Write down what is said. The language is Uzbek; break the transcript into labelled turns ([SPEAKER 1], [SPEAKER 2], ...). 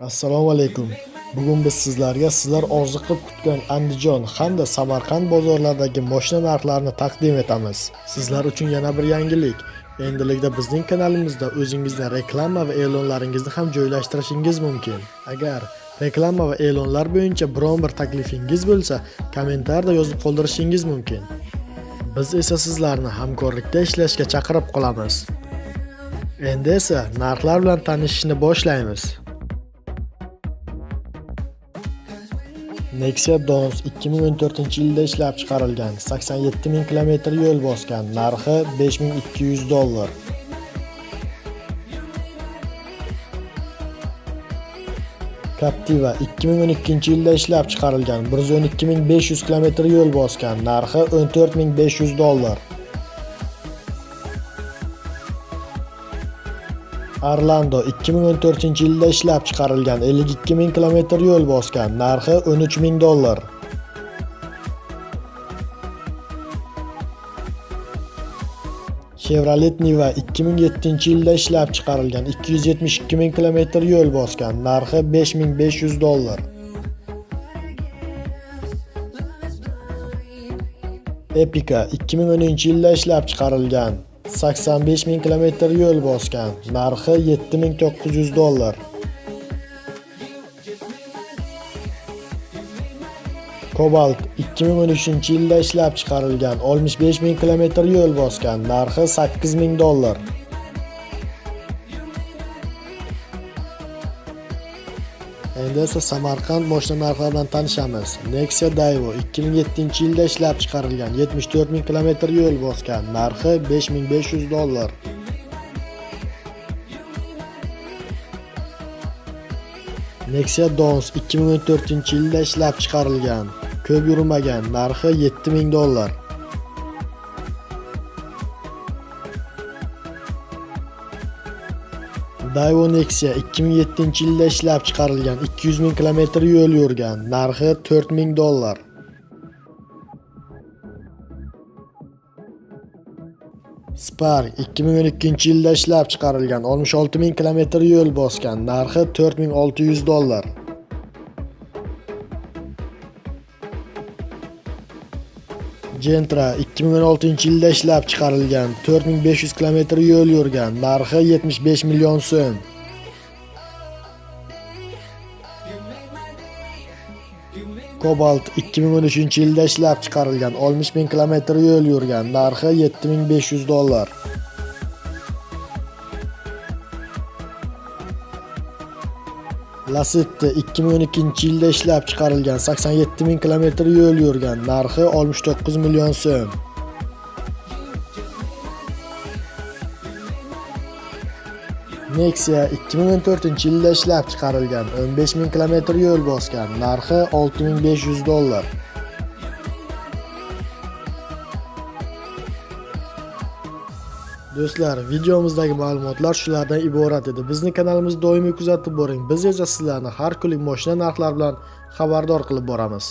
[SPEAKER 1] Assalomu alaykum. Bugun biz sizlar orziqib kutgan Andijon hamda Samarqand bozorlaridagi mashina narxlarini taqdim etamiz. Sizlar uchun yana bir yangilik. Endilikda bizning kanalimizda o'zingizning reklama va e'lonlaringizni ham joylashtirishingiz mumkin. Agar reklama va e'lonlar bo'yicha biron bir taklifingiz bo'lsa, kommentarda yozib qoldirishingiz mumkin. Biz esa sizlarni hamkorlikda ishlashga chaqirib qolamiz. Endi esa narxlar bilan tanishishni boshlaymiz. Nexia Dons 2014-yilda ishlab chiqarilgan, 87 ming kilometr yo'l bosgan, narxi $5200. Captiva 2012-yilda ishlab chiqarilgan, 112500 kilometr yo'l bosgan, narxi $14500. Orlando 2014-yilda ishlab chiqarilgan, 52 ming kilometr yo'l bosgan, narxi $13000. Chevrolet Niva 2007-yilda ishlab chiqarilgan, 272 ming kilometr yo'l bosgan, narxi $5500. Epica 2010-yilda ishlab chiqarilgan, 85 ming kilometr yo'l bosgan, narxi $7900. Cobalt 2013-yilda ishlab chiqarilgan, 65 ming kilometr yo'l bosgan, narxi $8000. Endi esa Samarqand mashina narxlari bilan tanishamiz. Nexia Daewoo 2007-yilda ishlab chiqarilgan, 74 ming kilometr yo'l bosgan, narxi $5500. Nexia Dons 2014-yilda ishlab chiqarilgan, ko'p yurmagan, narxi $7000. Daewoo Nexia 2007-yilda ishlab chiqarilgan, 200 ming kilometr yo'l yurgan, narxi $4000. Spark 2012-yilda ishlab chiqarilgan, 66 ming kilometr yo'l bosgan, narxi $4600. Gentra 2016-yilda ishlab chiqarilgan, 4500 kilometr yo'l yurgan, narxi $75 million. Cobalt 2013-yilda ishlab chiqarilgan, 60 ming kilometr yo'l yurgan, narxi $7500. Lacetti 2012-yilda ishlab chiqarilgan, 87 ming kilometr yo'l yurgan, narxi $69 million. Nexia 2014-yilda ishlab chiqarilgan, 15 ming kilometr yo'l bosgan, narxi $6500. Do'stlar, videomizdagi ma'lumotlar shulardan iborat edi. Bizning kanalimizni doimiy kuzatib boring. Biz esa sizlarni har kunlik mashina narxlari bilan xabardor qilib boramiz.